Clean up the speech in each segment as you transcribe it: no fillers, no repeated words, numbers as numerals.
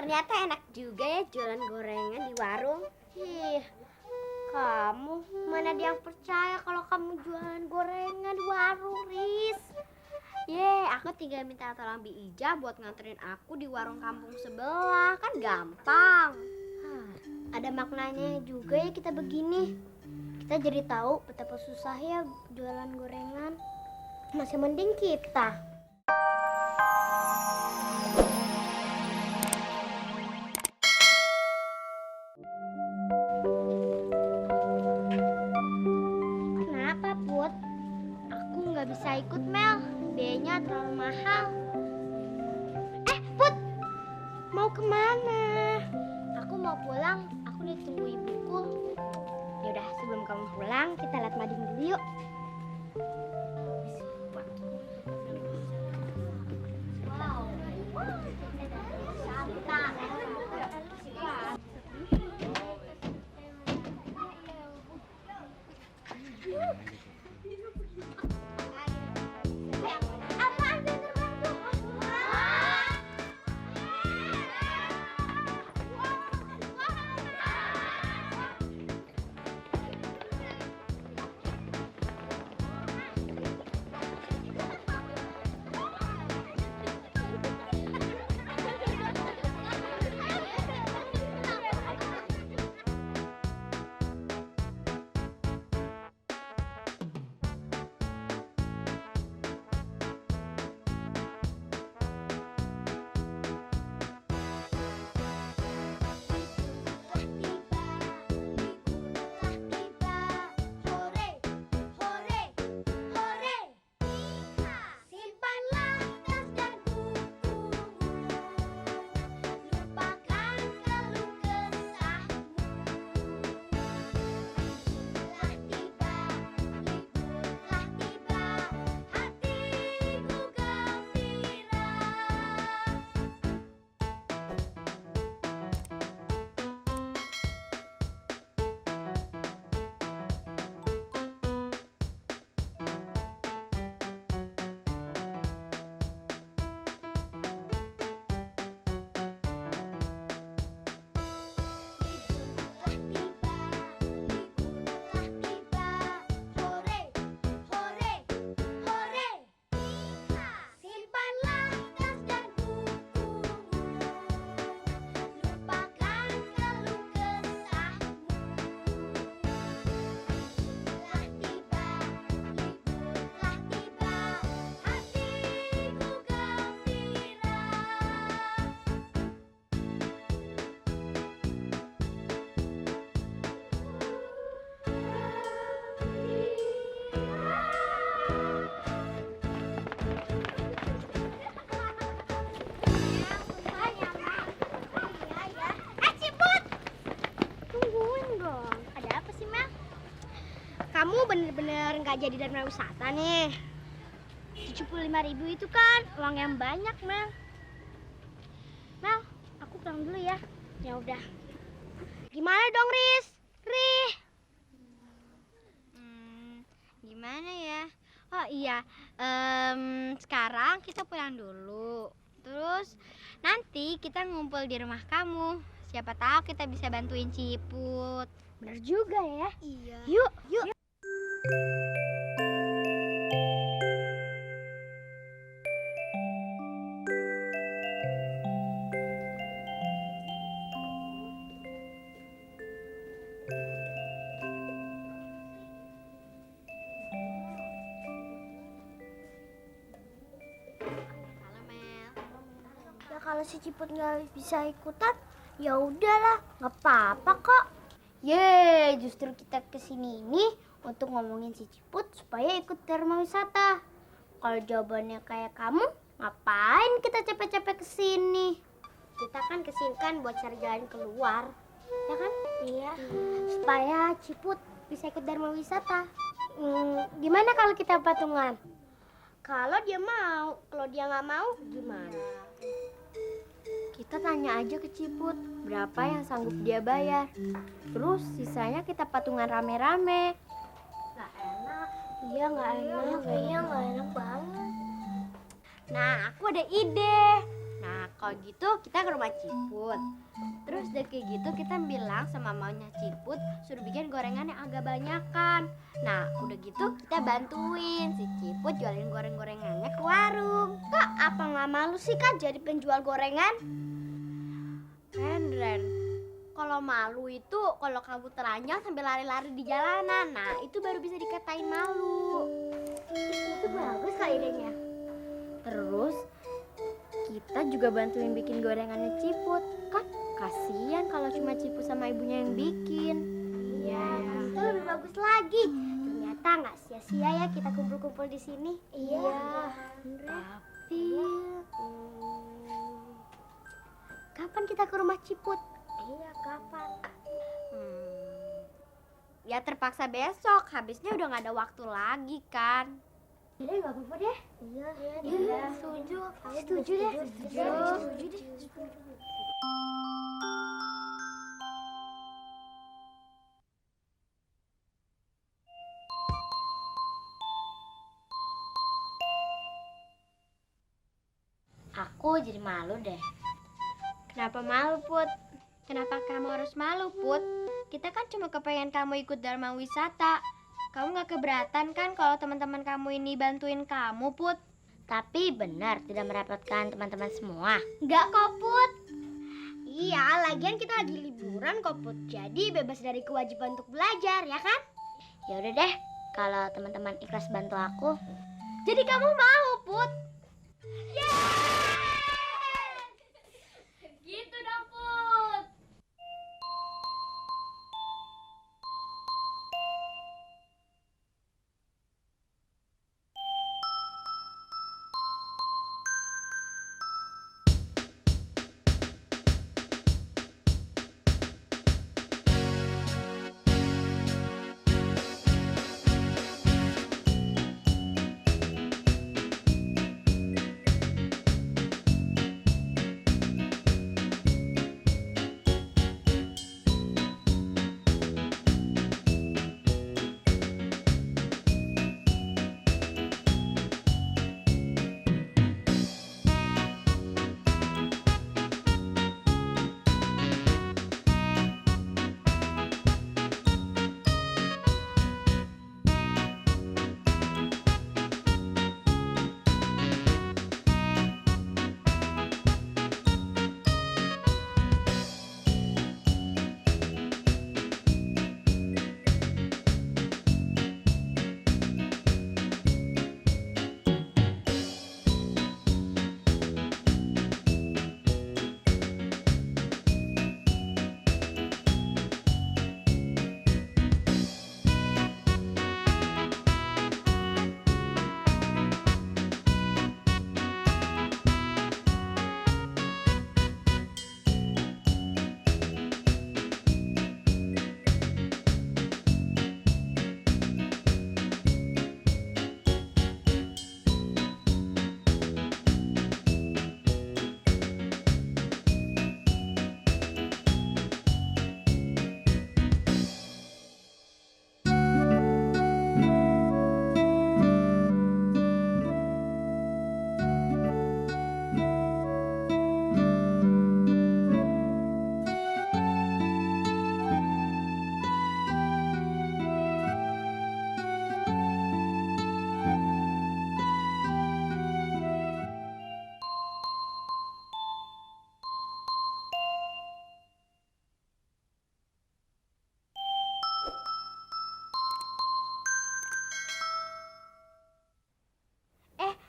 Ternyata enak juga ya jualan gorengan di warung. Ih, kamu mana ada yang percaya kalau kamu jualan gorengan di warung, Riz? Aku tinggal minta tolong Bi Ija buat nganterin aku di warung kampung sebelah, kan gampang. Ada maknanya juga ya kita begini. Kita jadi tahu betapa susahnya jualan gorengan. Masih mending kita. Kenapa, Put? Aku nggak bisa ikut, Mel. Biayanya terlalu mahal. Put! Mau kemana? Aku mau pulang. Aku ditunggu ibuku. Yaudah, sebelum kamu pulang, kita lihat mading dulu yuk. Kamu bener-bener nggak jadi dana wisata nih. 75.000 itu kan uang yang banyak, Mel. Mel, aku pulang dulu ya. Ya udah. Gimana dong, Riz? Rih. Gimana ya? Oh iya, sekarang kita pulang dulu. Terus nanti kita ngumpul di rumah kamu. Siapa tahu kita bisa bantuin Ciput. Bener juga ya. Iya. Yuk, yuk. Ya kalau si Ciput nggak bisa ikutan, ya udahlah, nggak apa-apa kok. Justru kita kesini ini untuk ngomongin si Ciput supaya ikut Dharma Wisata. Kalau jawabannya kayak kamu, ngapain kita capek-capek kesini? Kita kan kesini kan buat cari jalan keluar, ya kan? Iya. Supaya Ciput bisa ikut Dharma Wisata. Gimana kalau kita patungan? Kalau dia mau, kalau dia nggak mau, gimana? Kita tanya aja ke Ciput, berapa yang sanggup dia bayar. Terus sisanya kita patungan rame-rame. Nggak enak. Iya, nggak enak. Kayaknya nggak enak banget. Nah, aku ada ide. Nah, kalau gitu kita ke rumah Ciput. Terus udah kayak gitu kita bilang sama maunya Ciput suruh bikin gorengan yang agak banyakan. Nah udah gitu kita bantuin si Ciput jualin goreng-gorengannya ke warung. Kak, apa nggak malu sih Kak jadi penjual gorengan? Ren, kalau malu itu kalau kamu telanjang sambil lari-lari di jalanan. Nah itu baru bisa dikatain malu. Itu bagus Kak idenya. Terus kita juga bantuin bikin gorengannya Ciput. Kan kasihan kalau cuma Ciput sama ibunya yang bikin. Iya. Itu lebih bagus lagi. Ternyata nggak sia-sia ya kita kumpul-kumpul di sini. Iya. Tapi kapan kita ke rumah Ciput? Iya, kapan? Ya terpaksa besok. Habisnya udah nggak ada waktu lagi kan. Iya, nggak apa-apa deh. Iya, setuju. Setuju deh. Setuju deh. Aku jadi malu deh. Kenapa malu, Put? Kenapa kamu harus malu, Put? Kita kan cuma kepengen kamu ikut Dharma Wisata. Kamu nggak keberatan kan kalau teman-teman kamu ini bantuin kamu, Put? Tapi benar tidak merepotkan teman-teman semua. Enggak kok, Put. Iya, lagian kita lagi liburan kok, Put. Jadi bebas dari kewajiban untuk belajar, ya kan? Ya udah deh, kalau teman-teman ikhlas bantu aku. Jadi kamu mau, Put? Gitu dong, Put.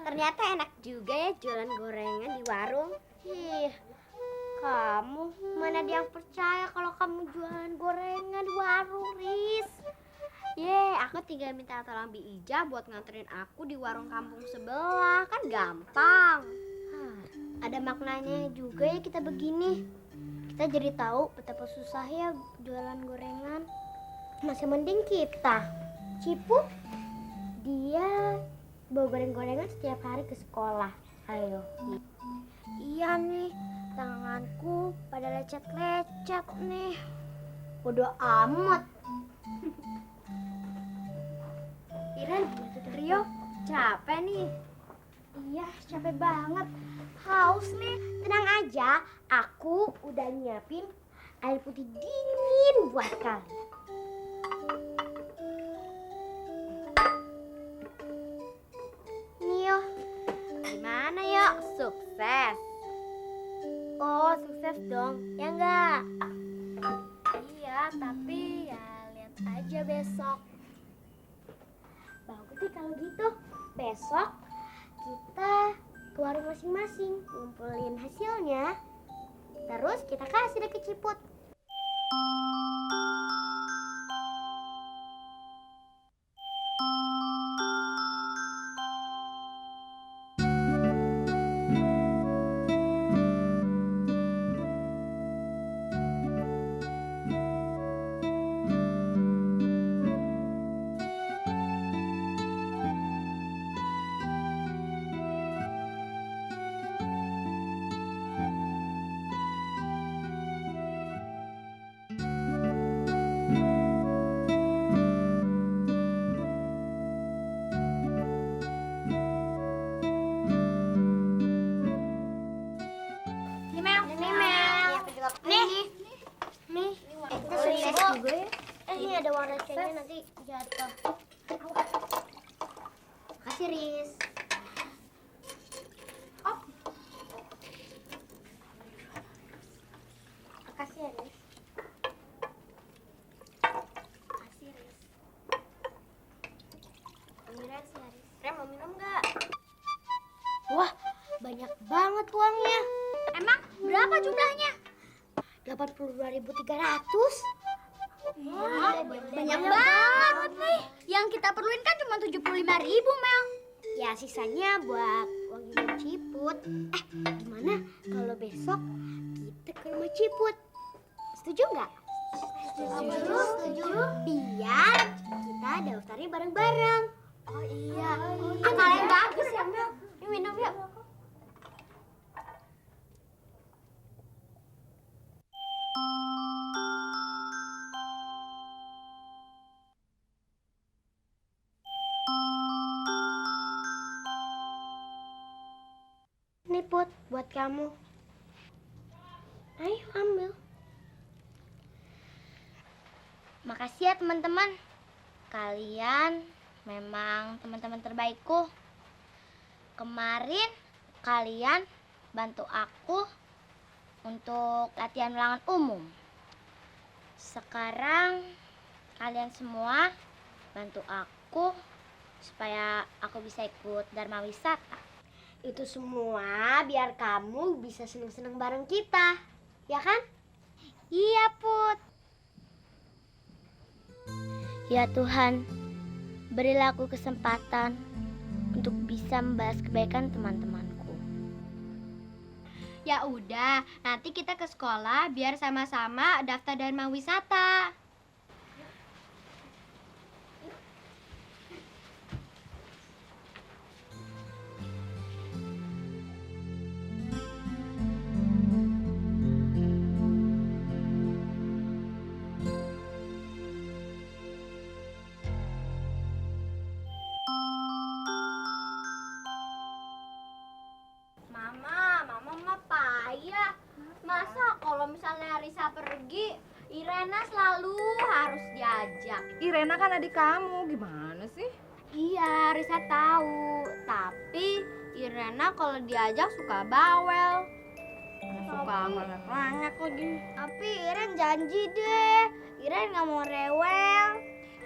Ternyata enak juga ya jualan gorengan di warung. Ih, kamu mana ada yang percaya kalau kamu jualan gorengan di warung, Riz? Aku tinggal minta tolong Bi Ija buat nganterin aku di warung kampung sebelah. Kan gampang. Ada maknanya juga ya kita begini. Kita jadi tahu betapa susahnya jualan gorengan. Masih mending kita. Ciput, dia bawa goreng-gorengan setiap hari ke sekolah. Ayo. Iya nih, tanganku pada lecet-lecet nih. Bodoh amat. Iren, Rio, capek nih. Iya, capek banget. Haus nih. Tenang aja, aku udah nyiapin air putih dingin buat kalian. Nih yo. Gimana yuk? Sukses. Oh, sukses dong. Ya enggak? Iya, tapi ya lihat aja besok. Bagus sih kalau gitu. Besok kita ke warung masing-masing, ngumpulin hasilnya. Terus kita kasih deh ke Ciput. Nih, kita sukses juga ya. Ini ada warna cengnya nanti jatuh. Makasih, Riz. Makasih ya, Riz. Makasih, Riz. Ini Riz ya, Riz. Rem mau minum nggak? Wah, banyak banget uangnya. Emang berapa jumlahnya? 82.300. Wah, banyak banget nih. Yang kita perluin kan cuma 75.000, Mel. Ya, sisanya buat uang jajan Ciput. Gimana kalau besok kita ke rumah Ciput? Setuju nggak? Setuju. Biar kita daftarnya bareng-bareng. Oh iya. Akal yang bagus ya, Mel. Ini minum yuk. Nih Put, buat kamu. Ayo ambil. Makasih ya teman-teman. Kalian memang teman-teman terbaikku. Kemarin kalian bantu aku untuk latihan ulangan umum. Sekarang kalian semua bantu aku supaya aku bisa ikut Dharma Wisata. Itu semua biar kamu bisa seneng-seneng bareng kita. Ya kan? Iya, Put. Ya Tuhan, berilah aku kesempatan untuk bisa membalas kebaikan teman-temanku. Ya udah, nanti kita ke sekolah biar sama-sama daftar Dharma Wisata. Mama mah payah. Masa kalau misalnya Risa pergi, Irena selalu harus diajak. Irena kan adik kamu, gimana sih? Iya, Risa tahu. Tapi Irena kalau diajak suka bawel. Suka ngelek-ngelek lagi. Tapi Iren janji deh. Iren nggak mau rewel.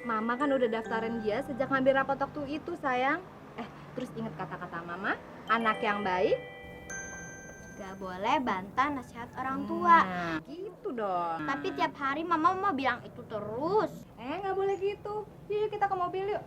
Mama kan udah daftarin dia sejak ngambil rapot waktu itu, sayang. Terus ingat kata-kata Mama, anak yang baik Gak boleh bantah nasihat orang tua. Nah, gitu dong. Tapi tiap hari Mama mau bilang itu terus. Nggak boleh gitu. Yuk kita ke mobil yuk.